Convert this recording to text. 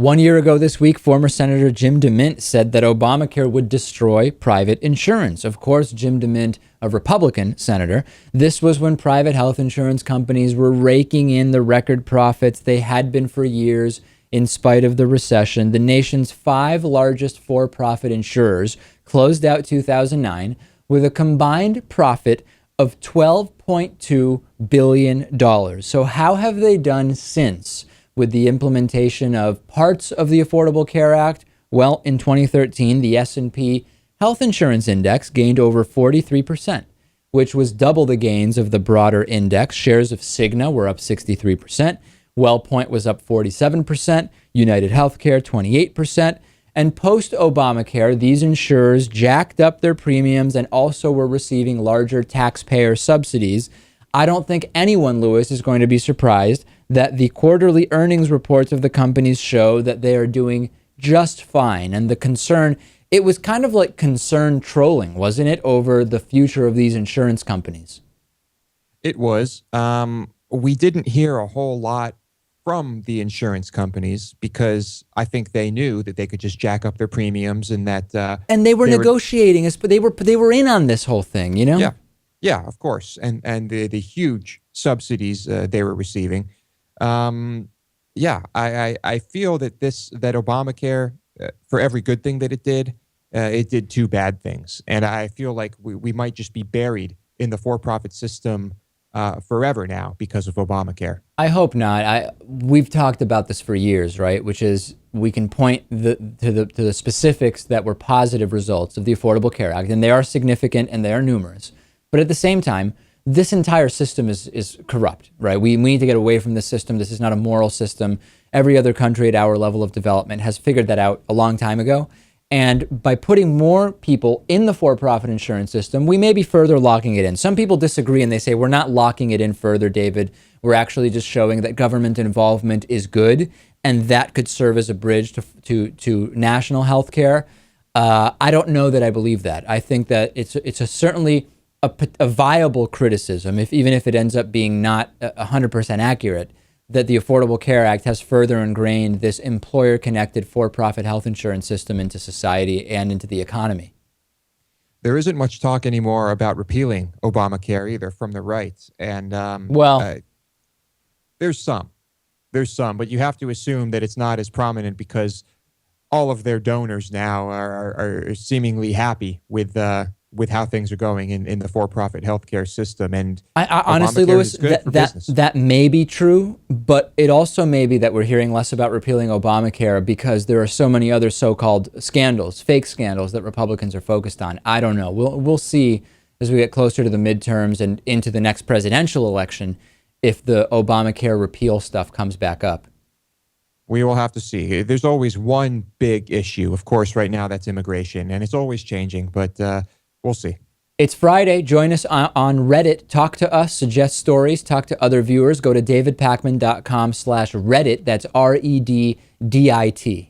1 year ago this week, former Senator Jim Demint said that Obamacare would destroy private insurance. Of course, Jim Demint, a Republican senator, this was when private health insurance companies were raking in the record profits they had been for years in spite of the recession. The nation's 5 largest for-profit insurers closed out 2009 with a combined profit of $12.2 billion. So how have they done since? With the implementation of parts of the Affordable Care Act? Well, in 2013, the S&P Health Insurance Index gained over 43%, which was double the gains of the broader index. Shares of Cigna were up 63%. WellPoint was up 47%. United Healthcare, 28%. And post-Obamacare, these insurers jacked up their premiums and also were receiving larger taxpayer subsidies. I don't think anyone, Lewis, is going to be surprised that the quarterly earnings reports of the companies show that they are doing just fine. And the concern, it was kind of like concern trolling, wasn't it, over the future of these insurance companies? It was. We didn't hear a whole lot from the insurance companies because I think they knew that they could just jack up their premiums and that. And they were negotiating, but they were in on this whole thing, you know? Yeah, of course, and the huge subsidies they were receiving. I feel that that Obamacare, for every good thing that it did 2 bad things, and I feel like we might just be buried in the for-profit system forever now because of Obamacare. I hope not. We've talked about this for years, right? Which is we can point to the specifics that were positive results of the Affordable Care Act, and they are significant and they are numerous. But at the same time, this entire system is corrupt, right? We need to get away from this system. This is not a moral system. Every other country at our level of development has figured that out a long time ago. And by putting more people in the for-profit insurance system, we may be further locking it in. Some people disagree and they say, we're not locking it in further, David. We're actually just showing that government involvement is good, and that could serve as a bridge to national health care. I don't know that I believe that. I think that it's certainly a viable criticism, even if it ends up being not 100% accurate, that the Affordable Care Act has further ingrained this employer-connected for-profit health insurance system into society and into the economy. There isn't much talk anymore about repealing Obamacare either from the right. And there's some, but you have to assume that it's not as prominent because all of their donors now are seemingly happy with how things are going in the for-profit healthcare system. And I honestly, Lewis, that may be true, but it also may be that we're hearing less about repealing Obamacare because there are so many other so-called scandals, fake scandals that Republicans are focused on. I don't know. We'll see as we get closer to the midterms and into the next presidential election if the Obamacare repeal stuff comes back up. We will have to see. There's always one big issue, of course, right now, that's immigration, and it's always changing, but we'll see. It's Friday. Join us on Reddit. Talk to us, suggest stories, talk to other viewers. Go to davidpakman.com/Reddit. That's REDDIT.